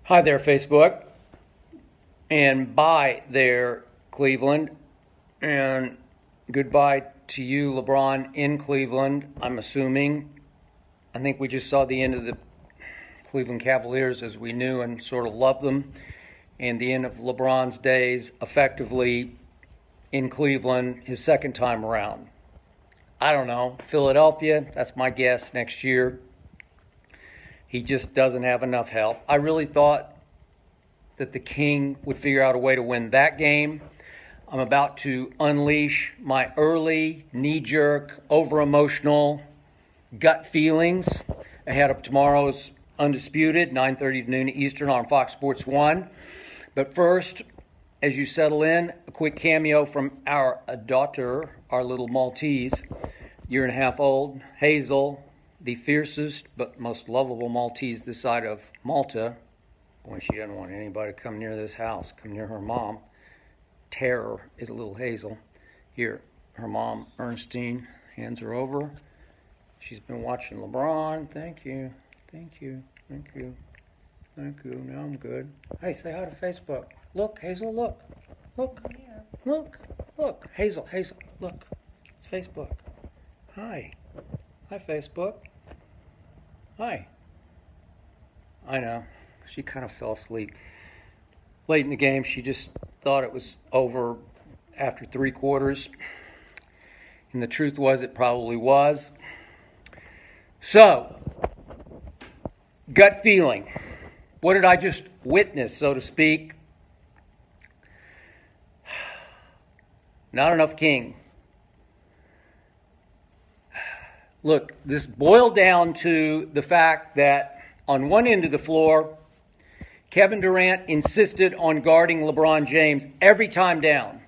Hi there, Facebook, and bye there, Cleveland, and goodbye to you, LeBron, in Cleveland, I'm assuming. I think we just saw the end of the Cleveland Cavaliers as we knew and sort of loved them, and the end of LeBron's days effectively in Cleveland his second time around. I don't know, Philadelphia, that's my guess next year. He just doesn't have enough help. I really thought that the King would figure out a way to win that game. I'm about to unleash my early, knee-jerk, over-emotional gut feelings ahead of tomorrow's Undisputed, 9:30 to noon Eastern on Fox Sports 1. But first, as you settle in, a quick cameo from our daughter, our little Maltese, year and a half old, Hazel, the fiercest but most lovable Maltese this side of Malta. Boy, she doesn't want anybody to come near this house, come near her mom. Terror is little Hazel. Here, her mom, Ernestine, hands her over. She's been watching LeBron. Thank you, thank you, thank you, thank you. Now I'm good. Hey, say hi to Facebook. Look, Hazel, look. Look, look, look. Hazel, look. It's Facebook. Hi. Hi, Facebook. Hi. I know. She kind of fell asleep. Late in the game, she just thought it was over after 3 quarters. And the truth was, it probably was. So, gut feeling. What did I just witness, so to speak? Not enough King. Look, this boiled down to the fact that on one end of the floor, Kevin Durant insisted on guarding LeBron James every time down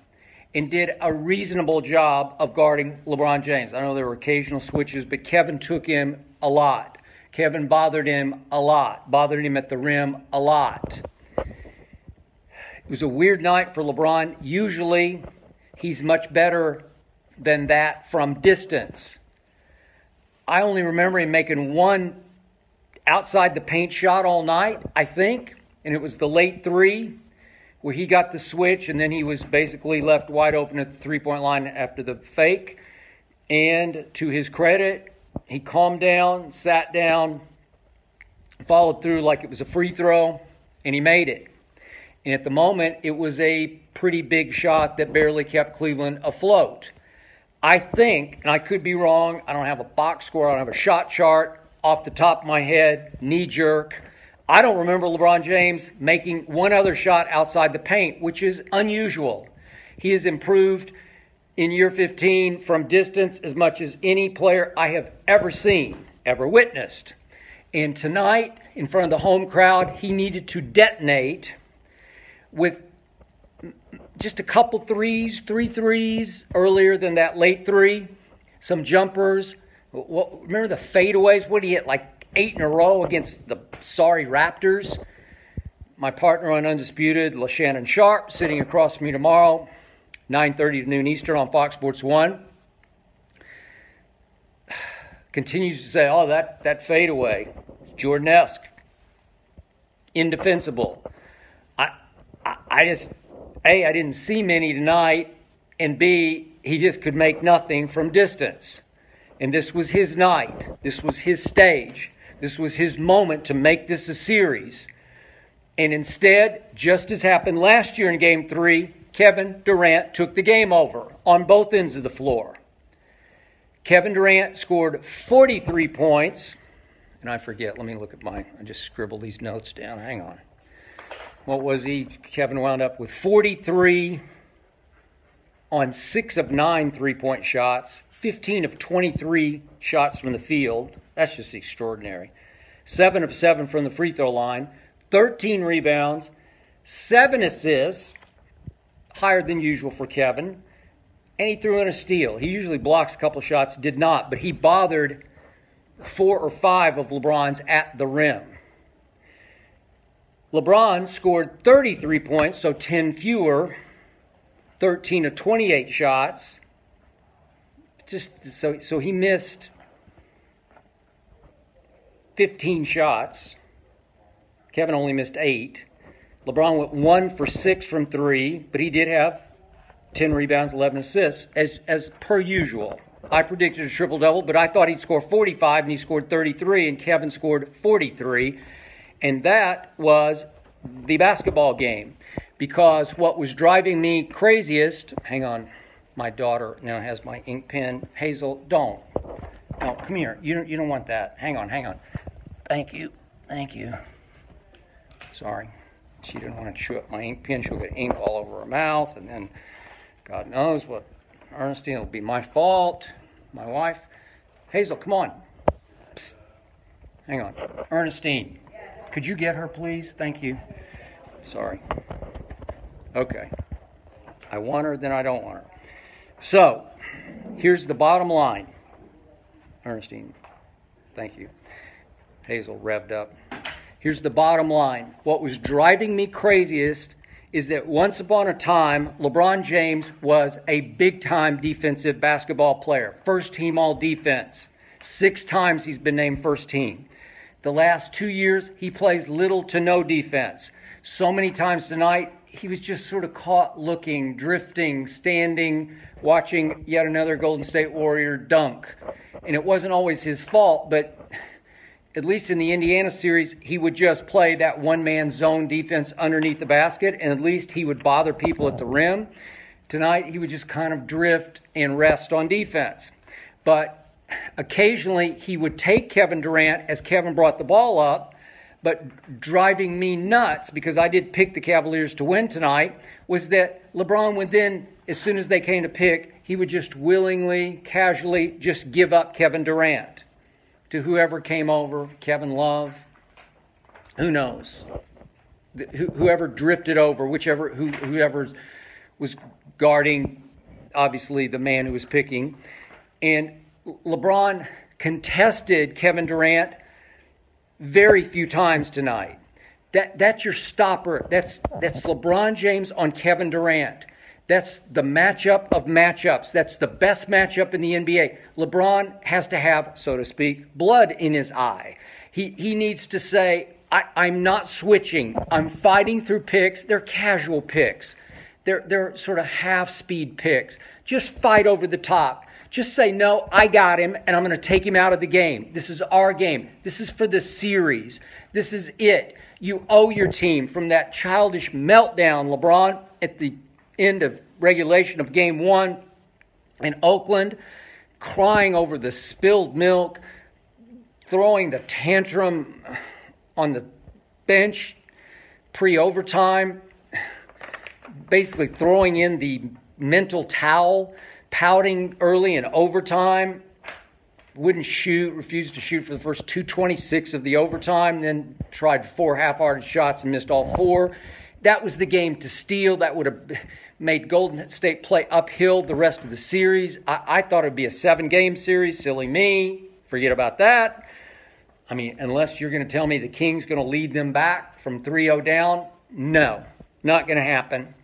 and did a reasonable job of guarding LeBron James. I know there were occasional switches, but Kevin took him a lot. Kevin bothered him a lot, bothered him at the rim a lot. It was a weird night for LeBron. Usually, he's much better than that from distance. I only remember him making one outside the paint shot all night, I think, and it was the late 3 where he got the switch and then he was basically left wide open at the three-point line after the fake. And to his credit, he calmed down, sat down, followed through like it was a free throw, and he made it. And at the moment, it was a pretty big shot that barely kept Cleveland afloat. I think, and I could be wrong, I don't have a box score, I don't have a shot chart off the top of my head, knee jerk. I don't remember LeBron James making one other shot outside the paint, which is unusual. He has improved in year 15 from distance as much as any player I have ever seen, ever witnessed. And tonight, in front of the home crowd, he needed to detonate with just a couple three threes earlier than that late 3. Some jumpers. Remember the fadeaways? What did he hit, like 8 in a row against the sorry Raptors? My partner on Undisputed, LaShannon Sharp, sitting across from me tomorrow, 9:30 to noon Eastern on Fox Sports 1. Continues to say, oh, that fadeaway, Jordan-esque, indefensible. I just, A, I didn't see many tonight, and B, he just could make nothing from distance. And this was his night. This was his stage. This was his moment to make this a series. And instead, just as happened last year in Game 3, Kevin Durant took the game over on both ends of the floor. Kevin Durant scored 43 points. And I forget, let me look at mine. I just scribbled these notes down. Hang on. What was he? Kevin wound up with 43 on 6 of 9 three-point shots, 15 of 23 shots from the field. That's just extraordinary. 7 of 7 from the free throw line, 13 rebounds, 7 assists, higher than usual for Kevin, and he threw in a steal. He usually blocks a couple shots, did not, but he bothered 4 or 5 of LeBron's at the rim. LeBron scored 33 points, so 10 fewer, 13 of 28 shots. Just so he missed 15 shots. Kevin only missed 8. LeBron went 1 for 6 from 3, but he did have 10 rebounds, 11 assists, as per usual. I predicted a triple-double, but I thought he'd score 45, and he scored 33, and Kevin scored 43. And that was the basketball game. Because what was driving me craziest, hang on, my daughter now has my ink pen. Hazel, don't. No, come here. You don't want that. Hang on. Thank you. Sorry. She didn't want to chew up my ink pen. She'll get ink all over her mouth, and then God knows what. Ernestine, it'll be my fault. My wife. Hazel, come on. Psst. Hang on. Ernestine, could you get her, please? Thank you. Sorry. Okay. I want her, then I don't want her. So, here's the bottom line. Ernestine, thank you. Hazel revved up. Here's the bottom line. What was driving me craziest is that once upon a time, LeBron James was a big-time defensive basketball player. First team all defense. 6 times he's been named first team. The last 2 years, he plays little to no defense. So many times tonight, he was just sort of caught looking, drifting, standing, watching yet another Golden State Warrior dunk. And it wasn't always his fault, but at least in the Indiana series, he would just play that one-man zone defense underneath the basket, and at least he would bother people at the rim. Tonight, he would just kind of drift and rest on defense. But occasionally, he would take Kevin Durant as Kevin brought the ball up, but driving me nuts, because I did pick the Cavaliers to win tonight, was that LeBron would then, as soon as they came to pick, he would just willingly, casually just give up Kevin Durant to whoever came over, Kevin Love, who knows, whoever drifted over, whoever was guarding, obviously, the man who was picking. And LeBron contested Kevin Durant very few times tonight. That's your stopper. That's LeBron James on Kevin Durant. That's the matchup of matchups. That's the best matchup in the NBA. LeBron has to have, so to speak, blood in his eye. He needs to say, I'm not switching. I'm fighting through picks. They're casual picks. They're sort of half-speed picks. Just fight over the top. Just say, no, I got him, and I'm going to take him out of the game. This is our game. This is for the series. This is it. You owe your team from that childish meltdown, LeBron, at the end of regulation of Game 1 in Oakland, crying over the spilled milk, throwing the tantrum on the bench pre-overtime, basically throwing in the mental towel, pouting early in overtime, wouldn't shoot, refused to shoot for the first 2:26 of the overtime, then tried 4 half-hearted shots and missed all 4. That was the game to steal. That would have made Golden State play uphill the rest of the series. I thought it would be a 7-game series. Silly me. Forget about that. I mean, unless you're going to tell me the Kings going to lead them back from 3-0 down, no, not going to happen.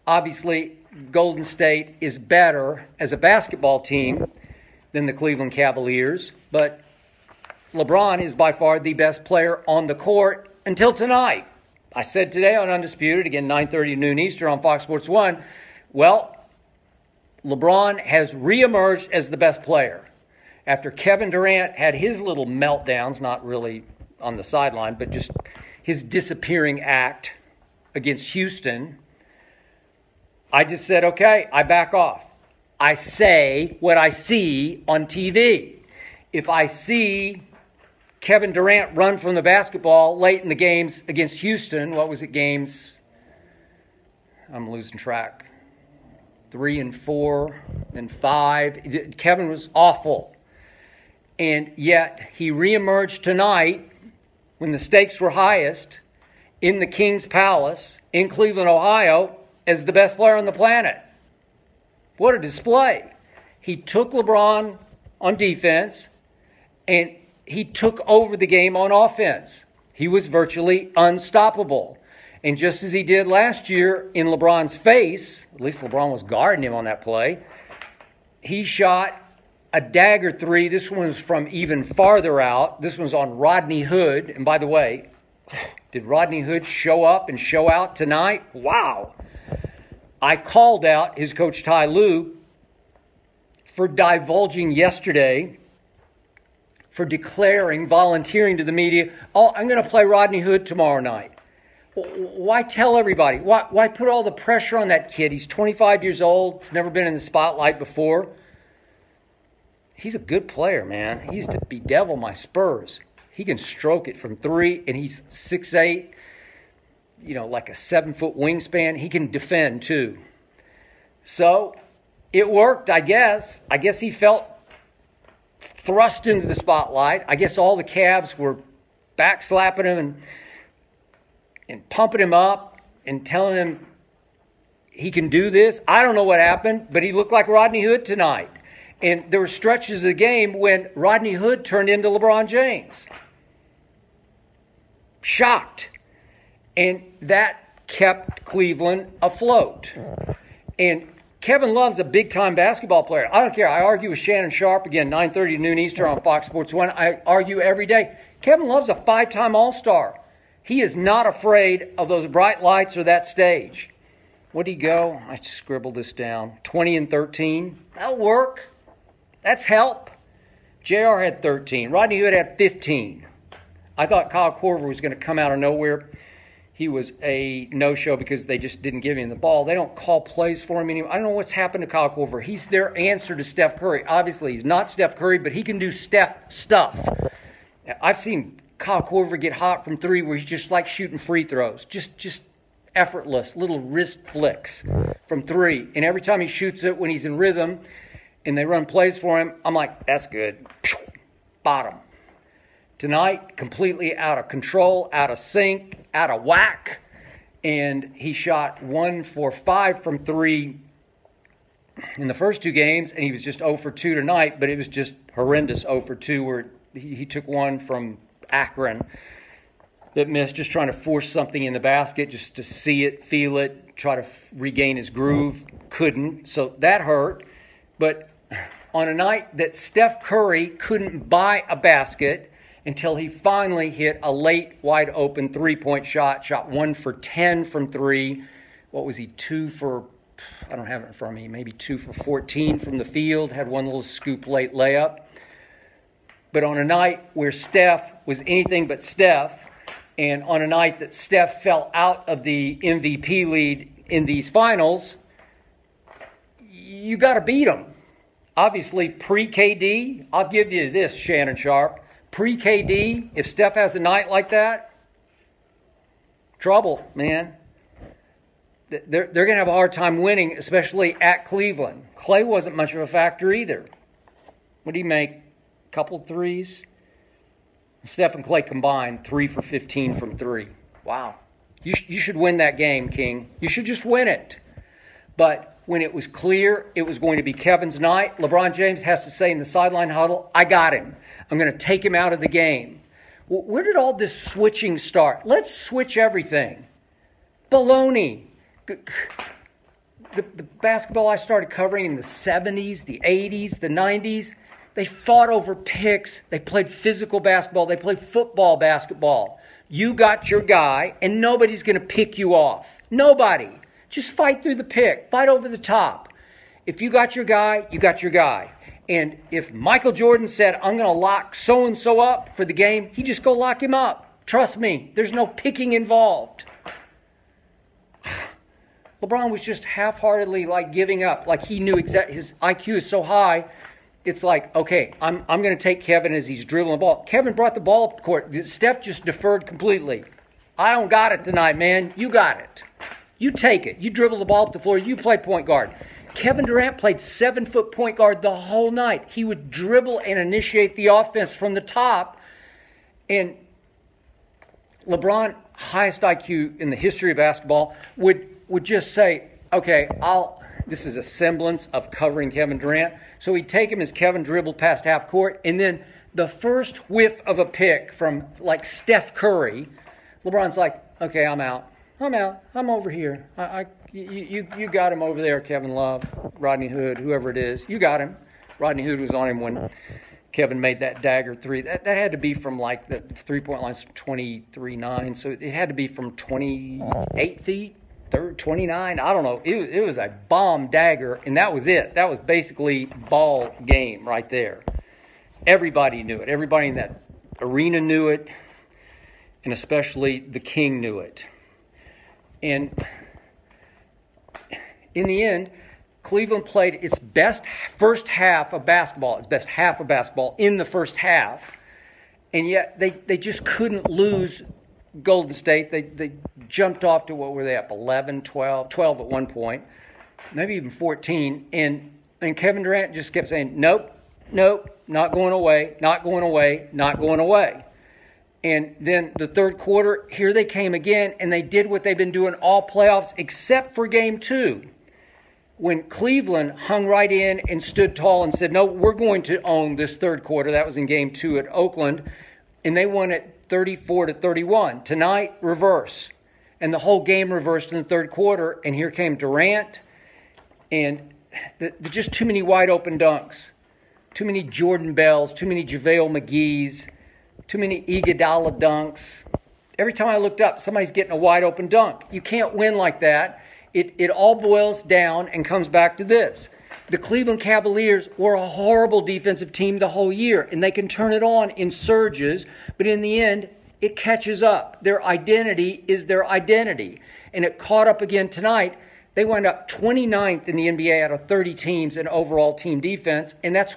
Obviously, Golden State is better as a basketball team than the Cleveland Cavaliers, but LeBron is by far the best player on the court until tonight. I said today on Undisputed, again, 9:30 noon Eastern on Fox Sports 1, well, LeBron has reemerged as the best player. After Kevin Durant had his little meltdowns, not really on the sideline, but just his disappearing act against Houston, I just said, okay, I back off. I say what I see on TV. If I see Kevin Durant run from the basketball late in the games against Houston, what was it, games? I'm losing track. 3 and 4 and 5. Kevin was awful. And yet he reemerged tonight when the stakes were highest in the King's Palace in Cleveland, Ohio, as the best player on the planet. What a display. He took LeBron on defense, and he took over the game on offense. He was virtually unstoppable. And just as he did last year in LeBron's face, at least LeBron was guarding him on that play, he shot a dagger 3. This one was from even farther out. This one's on Rodney Hood. And by the way, Did Rodney Hood show up and show out tonight? Wow. I called out his coach Ty Lue for divulging yesterday, for volunteering to the media, oh, I'm going to play Rodney Hood tomorrow night. Why tell everybody? Why put all the pressure on that kid? He's 25 years old. He's never been in the spotlight before. He's a good player, man. He used to bedevil my Spurs. He can stroke it from three, and he's 6'8", like a 7-foot wingspan. He can defend, too. So it worked, I guess. I guess he felt thrust into the spotlight. I guess all the Cavs were backslapping him and pumping him up and telling him he can do this. I don't know what happened, but he looked like Rodney Hood tonight. And there were stretches of the game when Rodney Hood turned into LeBron James. Shocked. And that kept Cleveland afloat. And Kevin Love's a big-time basketball player. I don't care. I argue with Shannon Sharp, again, 9:30 noon Eastern on Fox Sports 1. I argue every day. Kevin Love's a 5-time All-Star. He is not afraid of those bright lights or that stage. Where'd he go? I scribbled this down. 20 and 13. That'll work. That's help. JR had 13. Rodney Hood had 15. I thought Kyle Korver was going to come out of nowhere. He was a no-show because they just didn't give him the ball. They don't call plays for him anymore. I don't know what's happened to Kyle Korver. He's their answer to Steph Curry. Obviously, he's not Steph Curry, but he can do Steph stuff. I've seen Kyle Korver get hot from three where he's just like shooting free throws. Just effortless, little wrist flicks from three. And every time he shoots it when he's in rhythm and they run plays for him, I'm like, that's good. Bottom. Tonight, completely out of control, out of sync, out of whack. And he shot 1 for 5 from three in the first two games, and he was just 0 for 2 tonight, but it was just horrendous 0 for 2 where he took one from Akron that missed, just trying to force something in the basket, just to see it, feel it, try to regain his groove. Couldn't, so that hurt. But on a night that Steph Curry couldn't buy a basket until he finally hit a late, wide-open three-point shot 1 for 10 from three. What was he, 2 for, I don't have it in front of me, maybe 2 for 14 from the field, had one little scoop late layup. But on a night where Steph was anything but Steph, and on a night that Steph fell out of the MVP lead in these finals, you got to beat him. Obviously, pre-KD, I'll give you this, Shannon Sharp. Pre-KD, if Steph has a night like that, trouble, man. They're going to have a hard time winning, especially at Cleveland. Clay wasn't much of a factor either. What did he make? Couple threes. Steph and Clay combined 3 for 15 from three. Wow. You should win that game, King. You should just win it. But when it was clear it was going to be Kevin's night, LeBron James has to say in the sideline huddle, I got him. I'm going to take him out of the game. Well, where did all this switching start? Let's switch everything. Baloney. The basketball I started covering in the 70s, the 80s, the 90s, they fought over picks. They played physical basketball. They played football basketball. You got your guy, and nobody's going to pick you off. Nobody. Just fight through the pick. Fight over the top. If you got your guy, you got your guy. And if Michael Jordan said, I'm going to lock so-and-so up for the game, he just go lock him up. Trust me, there's no picking involved. LeBron was just half-heartedly like giving up. Like he knew exactly, his IQ is so high. It's like, okay, I'm going to take Kevin as he's dribbling the ball. Kevin brought the ball up the court. Steph just deferred completely. I don't got it tonight, man. You got it. You take it. You dribble the ball up the floor. You play point guard. Kevin Durant played 7-foot point guard the whole night. He would dribble and initiate the offense from the top. And LeBron, highest IQ in the history of basketball, would just say, okay, this is a semblance of covering Kevin Durant. So he'd take him as Kevin dribbled past half court, and then the first whiff of a pick from like Steph Curry, LeBron's like, okay, I'm out. I'm over here. You got him over there, Kevin Love, Rodney Hood, whoever it is. You got him. Rodney Hood was on him when Kevin made that dagger three. That had to be from like the 3-point line's 23-9, so it had to be from 28 feet, 29. I don't know. It was a bomb dagger, and that was it. That was basically ball game right there. Everybody knew it. Everybody in that arena knew it, and especially the King knew it. And in the end, Cleveland played its best first half of basketball, in the first half, and yet they just couldn't lose Golden State. They jumped off to, what were they up, 11, 12 at one point, maybe even 14, and Kevin Durant just kept saying, nope, not going away, not going away, not going away. And then the third quarter, here they came again, and they did what they've been doing all playoffs except for Game 2. When Cleveland hung right in and stood tall and said, no, we're going to own this third quarter. That was in Game 2 at Oakland. And they won it 34-31. Tonight, reverse. And the whole game reversed in the third quarter. And here came Durant. And just too many wide open dunks. Too many Jordan Bells. Too many JaVale McGee's. Too many Iguodala dunks. Every time I looked up, somebody's getting a wide open dunk. You can't win like that. It all boils down and comes back to this. The Cleveland Cavaliers were a horrible defensive team the whole year, and they can turn it on in surges, but in the end, it catches up. Their identity is their identity, and it caught up again tonight. They wound up 29th in the NBA out of 30 teams in overall team defense, and that's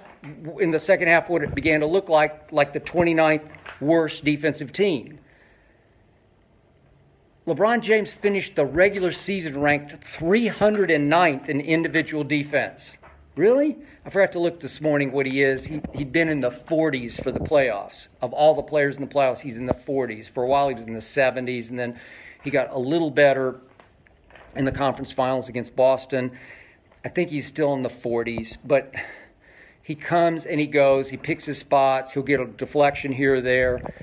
in the second half what it began to look like the 29th worst defensive team. LeBron James finished the regular season ranked 309th in individual defense. Really? I forgot to look this morning what he is. He'd been in the 40s for the playoffs. Of all the players in the playoffs, he's in the 40s. For a while, he was in the 70s, and then he got a little better in the conference finals against Boston. I think he's still in the 40s, but he comes and he goes. He picks his spots. He'll get a deflection here or there.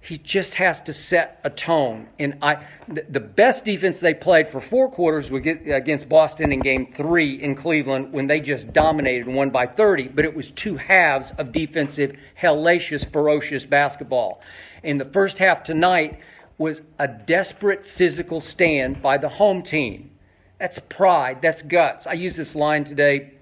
He just has to set a tone. And the best defense they played for 4 quarters was against Boston in Game 3 in Cleveland when they just dominated and won by 30. But it was 2 halves of defensive, hellacious, ferocious basketball. And the first half tonight was a desperate physical stand by the home team. That's pride. That's guts. I used this line today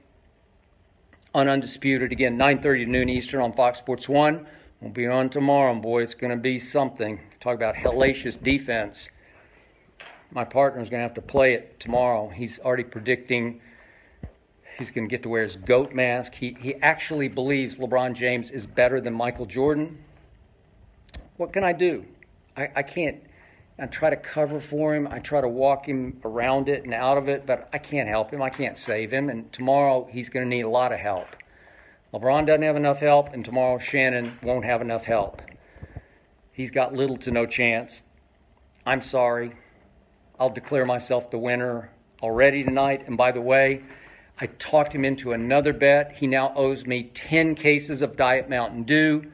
on Undisputed. Again, 9:30 to noon Eastern on Fox Sports 1. We'll be on tomorrow, boy. It's going to be something. Talk about hellacious defense. My partner's going to have to play it tomorrow. He's already predicting he's going to get to wear his goat mask. He actually believes LeBron James is better than Michael Jordan. What can I do? I can't. I try to cover for him. I try to walk him around it and out of it, but I can't help him. I can't save him. And tomorrow he's going to need a lot of help. LeBron doesn't have enough help, and tomorrow Shannon won't have enough help. He's got little to no chance. I'm sorry. I'll declare myself the winner already tonight. And by the way, I talked him into another bet. He now owes me 10 cases of Diet Mountain Dew.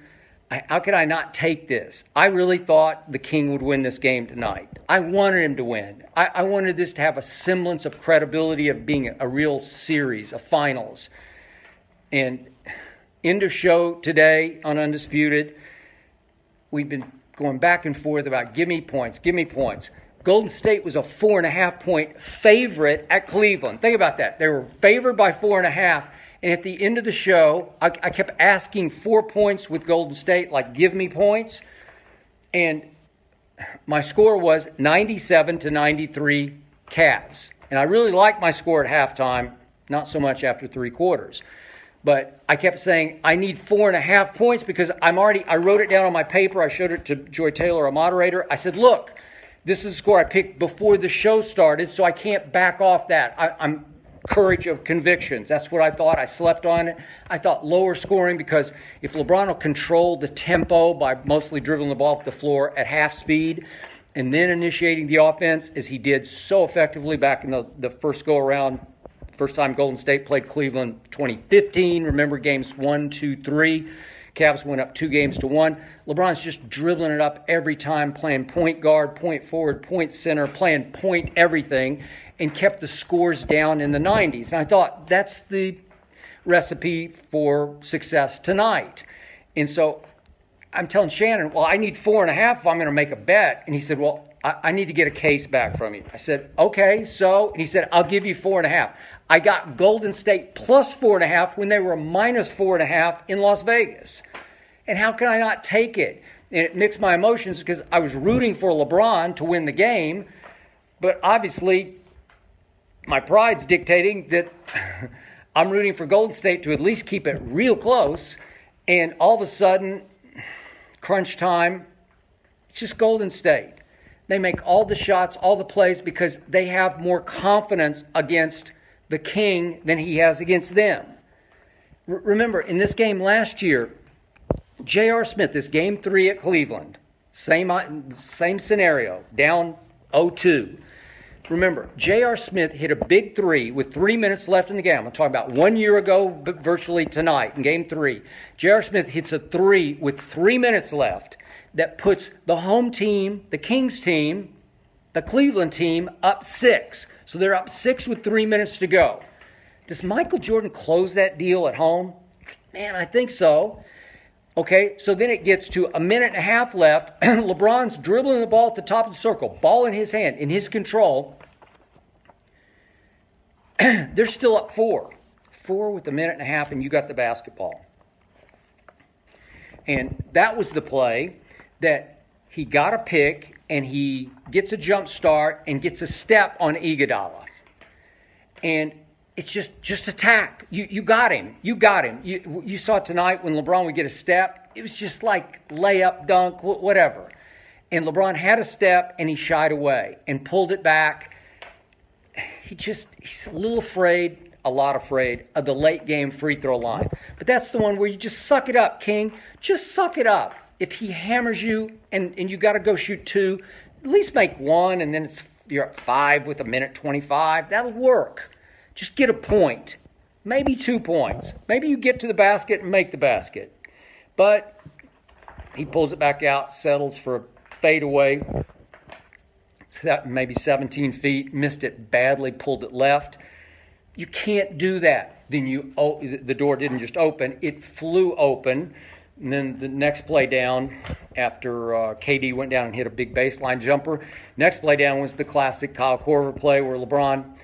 How could I not take this? I really thought the King would win this game tonight. I wanted him to win. I wanted this to have a semblance of credibility of being a real series, a finals. And end of show today on Undisputed. We've been going back and forth about give me points. Golden State was a 4.5-point favorite at Cleveland. Think about that. They were favored by 4.5. And at the end of the show, I kept asking 4 points with Golden State, like give me points. And my score was 97-93 Cavs. And I really liked my score at halftime, not so much after 3 quarters. But I kept saying, I need 4.5 points because I wrote it down on my paper. I showed it to Joy Taylor, a moderator. I said, look, this is the score I picked before the show started, so I can't back off that. I'm courage of convictions. That's what I thought. I slept on it. I thought lower scoring because if LeBron will control the tempo by mostly dribbling the ball up the floor at half speed and then initiating the offense as he did so effectively back in the first go-around, first time Golden State played Cleveland 2015. Remember games 1, 2, 3. Cavs went up 2-1. LeBron's just dribbling it up every time, playing point guard, point forward, point center, playing point everything, and kept the scores down in the 90s. And I thought, recipe for success tonight. And so I'm telling Shannon, well, I need 4.5 if I'm going to make a bet. And he said, well, I need to get a case back from you. I said, okay, so, and he said, I'll give you 4.5. I got Golden State plus 4.5 when they were minus 4.5 in Las Vegas. And how can I not take it? And it mixed my emotions because I was rooting for LeBron to win the game. But obviously, my pride's dictating that I'm rooting for Golden State to at least keep it real close. And all of a sudden, crunch time, it's just Golden State. They make all the shots, all the plays because they have more confidence against the King than he has against them. Remember, in this game last year, J.R. Smith, this game 3 at Cleveland, same scenario, down 0-2. Remember, J.R. Smith hit a big 3 with 3 minutes left in the game. I'm talking about 1 year ago, but virtually tonight in game 3. J.R. Smith hits a 3 with 3 minutes left that puts the home team, the Kings team, the Cleveland team, up 6. So they're up 6 with 3 minutes to go. Does Michael Jordan close that deal at home? Man, I think so. Okay, so then it gets to 1.5 minutes left. LeBron's dribbling the ball at the top of the circle, ball in his hand, in his control. They're still up 4. 4 with 1.5 minutes, and you got the basketball. And that was the play that he got a pick, and he gets a jump start and gets a step on Iguodala. And it's just attack. You got him. You got him. You saw tonight when LeBron would get a step. It was just like layup, dunk, whatever. And LeBron had a step, and he shied away and pulled it back. He's a little afraid, a lot afraid of the late game free throw line. But that's the one where you just suck it up, King. Just suck it up. If he hammers you and you got to go shoot 2, at least make 1, and then you're at 5 with 1:25. That'll work. Just get a point, maybe 2 points. Maybe you get to the basket and make the basket. But he pulls it back out, settles for a fadeaway, maybe 17 feet, missed it badly, pulled it left. You can't do that. Then the door didn't just open, it flew open. And then the next play down, after KD went down and hit a big baseline jumper, next play down was the classic Kyle Korver play where LeBron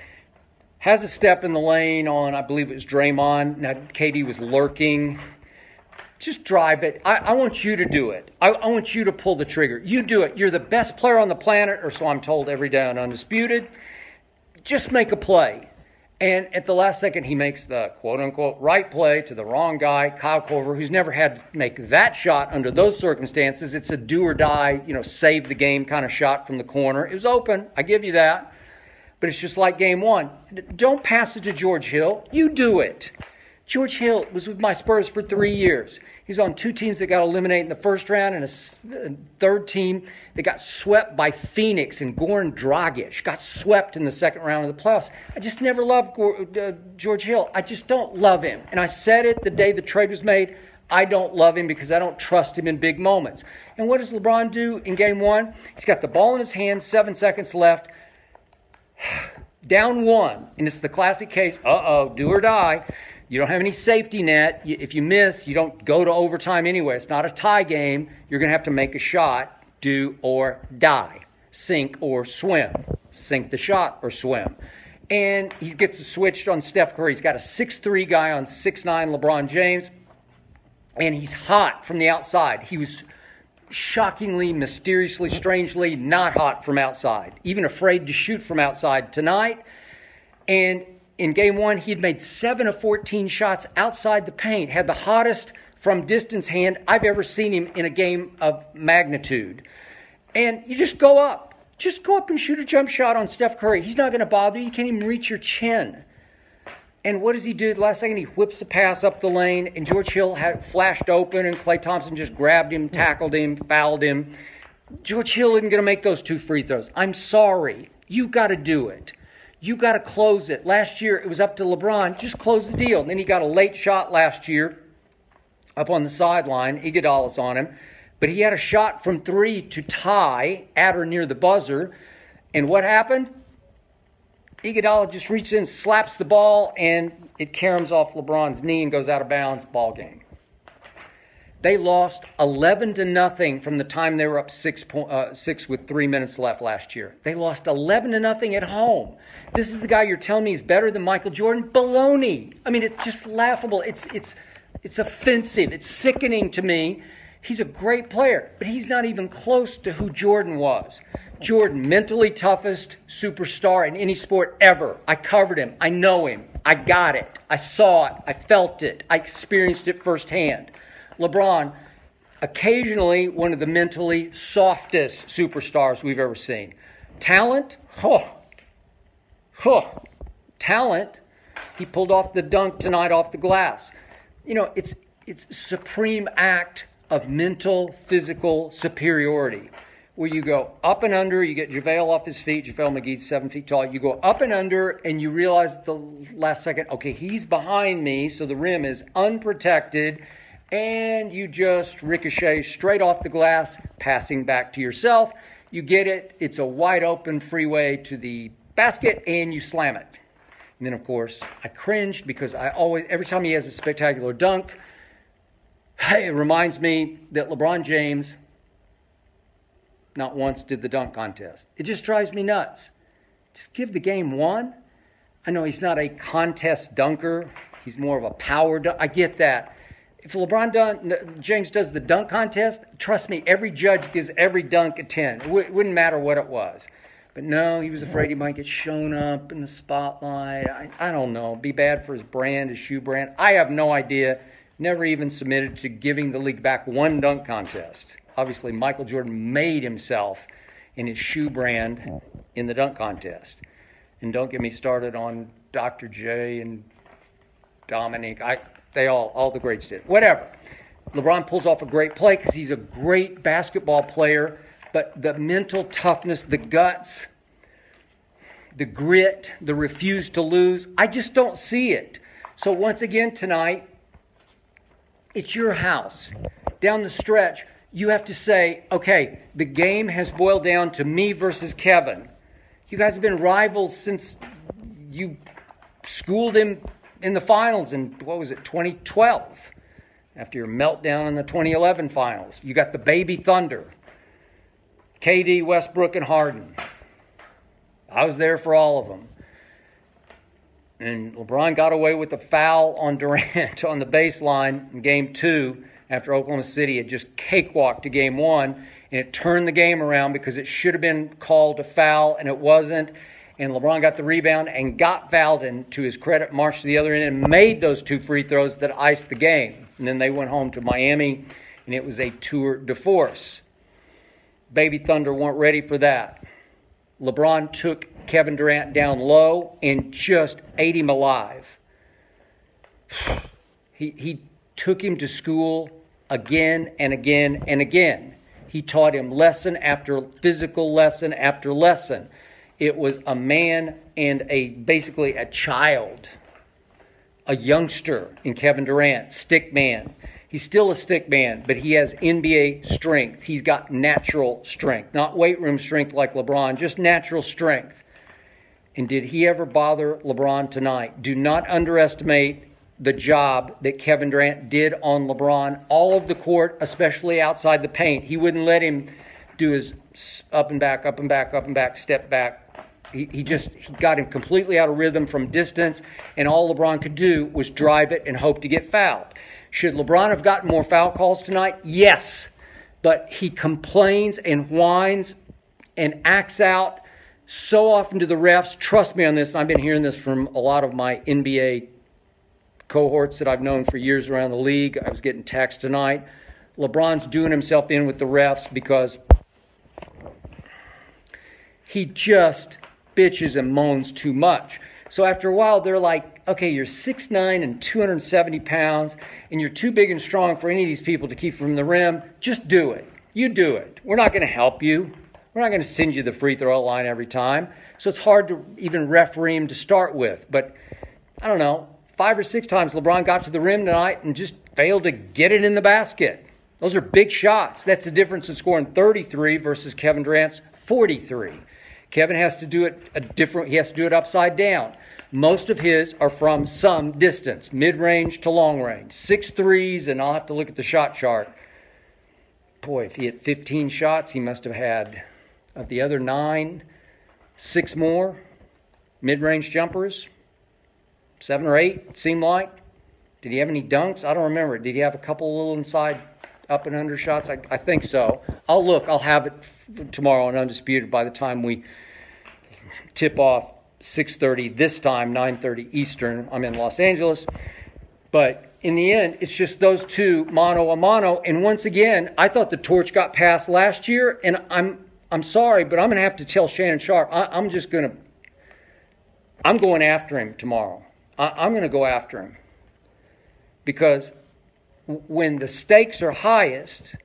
has a step in the lane on, I believe it was Draymond. Now, KD was lurking. Just drive it. I want you to do it. I want you to pull the trigger. You do it. You're the best player on the planet, or so I'm told every day on Undisputed. Just make a play. And at the last second, he makes the quote-unquote right play to the wrong guy, Kyle Korver, who's never had to make that shot under those circumstances. It's a do-or-die, save the game kind of shot from the corner. It was open. I give you that. But it's just like game 1. Don't pass it to George Hill. You do it. George Hill was with my Spurs for 3 years. He's on 2 teams that got eliminated in the first round and a third team that got swept by Phoenix, and Goran Dragic got swept in the second round of the playoffs. I just never loved George Hill. I just don't love him. And I said it the day the trade was made. I don't love him because I don't trust him in big moments. And what does LeBron do in game 1? He's got the ball in his hand, 7 seconds left. Down 1. And it's the classic case, do or die. You don't have any safety net. If you miss, you don't go to overtime anyway. It's not a tie game. You're going to have to make a shot, do or die, sink or swim, sink the shot or swim. And he gets switched on Steph Curry. He's got a 6'3" guy on 6'9" LeBron James, and he's hot from the outside. He was shockingly, mysteriously, strangely not hot from outside, even afraid to shoot from outside tonight. And in game 1, he had made 7 of 14 shots outside the paint, had the hottest from distance hand I've ever seen him in a game of magnitude. And you just go up. Just go up and shoot a jump shot on Steph Curry. He's not going to bother you. You can't even reach your chin. And what does he do? The last second, he whips the pass up the lane, and George Hill had flashed open, and Klay Thompson just grabbed him, tackled him, fouled him. George Hill isn't going to make those 2 free throws. I'm sorry. You got to do it. You got to close it. Last year, it was up to LeBron. Just close the deal. And then he got a late shot last year up on the sideline. Iguodala's on him. But he had a shot from 3 to tie at or near the buzzer. And what happened? Iguodala just reaches in, slaps the ball, and it caroms off LeBron's knee and goes out of bounds. Ball game. They lost 11-0 from the time they were up 6 with 3 minutes left last year. They lost 11-0 at home. This is the guy you're telling me is better than Michael Jordan? Baloney. I mean, it's just laughable. It's offensive. It's sickening to me. He's a great player, but he's not even close to who Jordan was. Jordan, mentally toughest superstar in any sport ever. I covered him. I know him. I got it. I saw it. I felt it. I experienced it firsthand. LeBron, occasionally one of the mentally softest superstars we've ever seen. Talent? Talent. He pulled off the dunk tonight off the glass. You know, it's a supreme act of mental, physical superiority, where you go up and under, you get JaVale off his feet. JaVale McGee's 7 feet tall. You go up and under, and you realize at the last second, okay, he's behind me, so the rim is unprotected, and you just ricochet straight off the glass, passing back to yourself. You get it. It's a wide open freeway to the basket, and you slam it. And then, of course, I cringed because every time he has a spectacular dunk, it reminds me that LeBron James not once did the dunk contest. It just drives me nuts. Just give the game one. I know he's not a contest dunker. He's more of a power dunker. I get that. If James does the dunk contest, trust me, every judge gives every dunk a 10. It wouldn't matter what it was. But no, he was afraid he might get shown up in the spotlight. I don't know. Be bad for his brand, his shoe brand. I have no idea. Never even submitted to giving the league back one dunk contest. Obviously, Michael Jordan made himself in his shoe brand in the dunk contest. And don't get me started on Dr. J and Dominique. All the greats did. Whatever. LeBron pulls off a great play because he's a great basketball player. But the mental toughness, the guts, the grit, the refuse to lose, I just don't see it. So once again tonight, it's your house. Down the stretch, you have to say, okay, the game has boiled down to me versus Kevin. You guys have been rivals since you schooled him in the finals in, 2012? After your meltdown in the 2011 finals. You got the baby Thunder. KD, Westbrook, and Harden. I was there for all of them. And LeBron got away with the foul on Durant on the baseline in Game 2 after Oklahoma City had just cakewalked to Game 1. And it turned the game around because it should have been called a foul, and it wasn't. And LeBron got the rebound and got fouled, and to his credit, marched to the other end and made those 2 free throws that iced the game. And then they went home to Miami, and it was a tour de force. Baby Thunder weren't ready for that. LeBron took Kevin Durant down low and just ate him alive. He took him to school again and again and again. He taught him lesson after physical lesson after lesson. It was a man and basically a child, a youngster in Kevin Durant, stick man. He's still a stick man, but he has NBA strength. He's got natural strength, not weight room strength like LeBron, just natural strength. And did he ever bother LeBron tonight? Do not underestimate the job that Kevin Durant did on LeBron, all of the court, especially outside the paint. He wouldn't let him do his up and back, up and back, up and back, step back. He got him completely out of rhythm from distance, and all LeBron could do was drive it and hope to get fouled. Should LeBron have gotten more foul calls tonight? Yes. But he complains and whines and acts out so often to the refs. Trust me on this, and I've been hearing this from a lot of my NBA cohorts that I've known for years around the league. I was getting texts tonight. LeBron's doing himself in with the refs because he just bitches and moans too much. So after a while, they're like, okay, you're 6'9" and 270 pounds, and you're too big and strong for any of these people to keep from the rim. Just do it. You do it. We're not going to help you. We're not going to send you the free throw line every time. So it's hard to even referee him to start with. But I don't know, 5 or 6 times LeBron got to the rim tonight and just failed to get it in the basket. Those are big shots. That's the difference in scoring 33 versus Kevin Durant's 43. Kevin has to do it he has to do it upside down. Most of his are from some distance, mid-range to long range. 6 threes, and I'll have to look at the shot chart. Boy, if he hit 15 shots, he must have had, of the other 9, 6 more mid-range jumpers. 7 or 8, it seemed like. Did he have any dunks? I don't remember. Did he have a couple little inside up and under shots? I think so. I'll look. I'll have it tomorrow on Undisputed by the time we tip off 6:30 this time, 9:30 Eastern. I'm in Los Angeles. But in the end, it's just those two mano a mano. And once again, I thought the torch got passed last year. And I'm sorry, but I'm going to have to tell Shannon Sharp, I'm going after him tomorrow. I'm going to go after him. Because when the stakes are highest,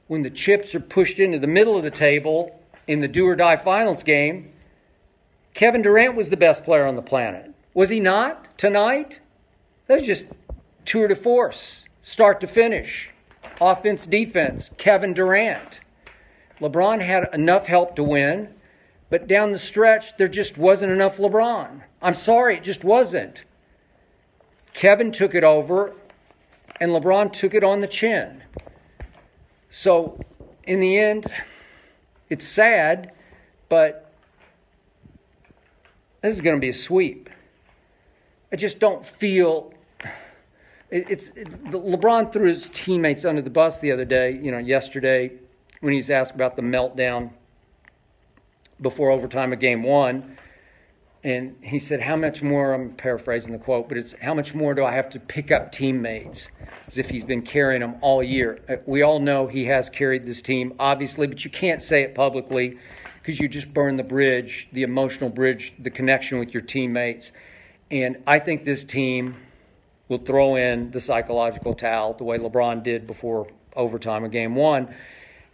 when the chips are pushed into the middle of the table in the do-or-die finals game, Kevin Durant was the best player on the planet. Was he not tonight? That was just tour de force, start to finish. Offense, defense, Kevin Durant. LeBron had enough help to win, but down the stretch, there just wasn't enough LeBron. I'm sorry, it just wasn't. Kevin took it over, and LeBron took it on the chin. So, in the end, it's sad, but this is going to be a sweep. I just don't feel... LeBron threw his teammates under the bus the other day, yesterday, when he was asked about the meltdown before overtime of Game 1. And he said, how much more, I'm paraphrasing the quote, but it's how much more do I have to pick up teammates? As if he's been carrying them all year. We all know he has carried this team, obviously, but you can't say it publicly because you just burn the bridge, the emotional bridge, the connection with your teammates. And I think this team will throw in the psychological towel the way LeBron did before overtime of Game 1.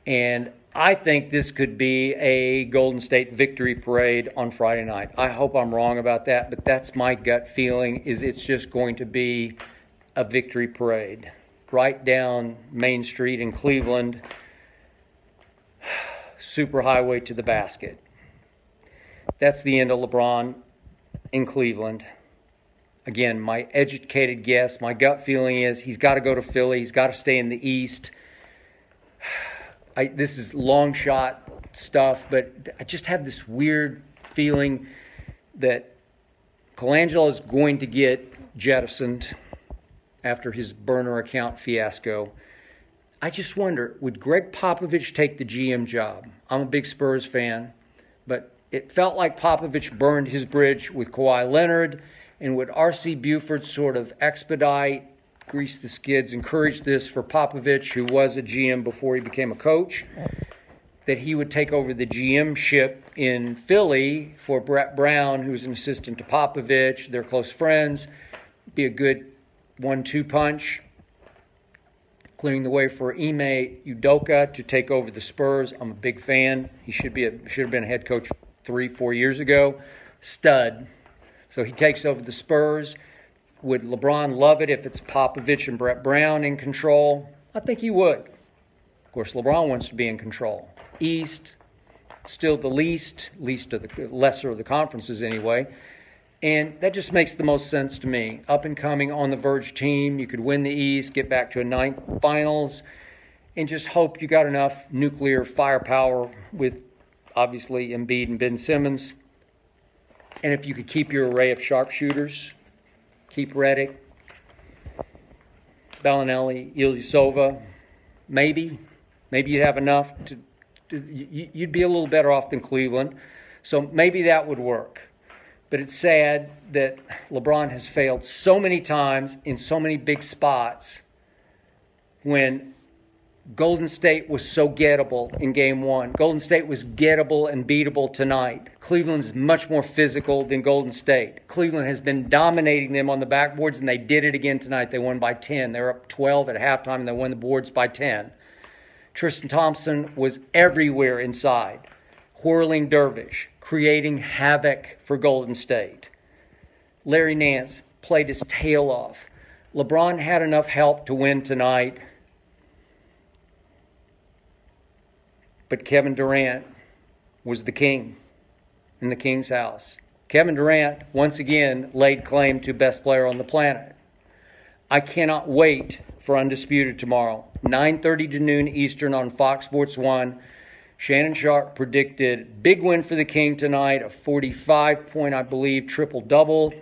And I think this could be a Golden State victory parade on Friday night. I hope I'm wrong about that, but that's my gut feeling, is it's just going to be a victory parade right down Main Street in Cleveland, superhighway to the basket. That's the end of LeBron in Cleveland. Again, my educated guess, my gut feeling is he's got to go to Philly. He's got to stay in the East. This is long shot stuff, but I just have this weird feeling that Colangelo is going to get jettisoned after his burner account fiasco. I just wonder, would Greg Popovich take the GM job? I'm a big Spurs fan, but it felt like Popovich burned his bridge with Kawhi Leonard. And would R.C. Buford sort of expedite, grease the skids, encourage this for Popovich, who was a GM before he became a coach, that he would take over the GM ship in Philly for Brett Brown, who's an assistant to Popovich. They're close friends. Be a good 1-2 punch, clearing the way for Ime Udoka to take over the Spurs. I'm a big fan. He should have been a head coach 3-4 years ago. Stud. So he takes over the Spurs. Would LeBron love it if it's Popovich and Brett Brown in control? I think he would. Of course, LeBron wants to be in control. East, still the lesser of the conferences anyway. And that just makes the most sense to me. Up and coming, on the verge team. You could win the East, get back to a 9th finals, and just hope you got enough nuclear firepower with, obviously, Embiid and Ben Simmons. And if you could keep your array of sharpshooters, keep Redick, Bellinelli, Ilyasova, maybe you'd have enough you'd be a little better off than Cleveland. So maybe that would work. But it's sad that LeBron has failed so many times in so many big spots when Golden State was so gettable in Game 1. Golden State was gettable and beatable tonight. Cleveland is much more physical than Golden State. Cleveland has been dominating them on the backboards, and they did it again tonight. They won by 10. They were up 12 at halftime, and they won the boards by 10. Tristan Thompson was everywhere inside, whirling dervish, creating havoc for Golden State. Larry Nance played his tail off. LeBron had enough help to win tonight. But Kevin Durant was the king. in the King's house. Kevin Durant, once again, laid claim to best player on the planet. I cannot wait for Undisputed tomorrow, 9:30 to noon Eastern on Fox Sports 1. Shannon Sharp predicted big win for the King tonight, a 45-point, I believe, triple-double.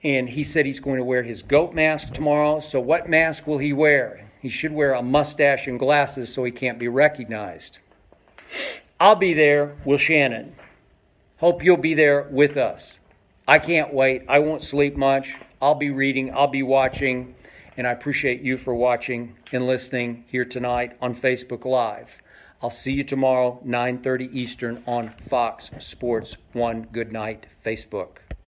And he said he's going to wear his goat mask tomorrow. So what mask will he wear? He should wear a mustache and glasses so he can't be recognized. I'll be there with Shannon. Hope you'll be there with us. I can't wait. I won't sleep much. I'll be reading. I'll be watching. And I appreciate you for watching and listening here tonight on Facebook Live. I'll see you tomorrow, 9:30 Eastern on Fox Sports 1. Good night, Facebook.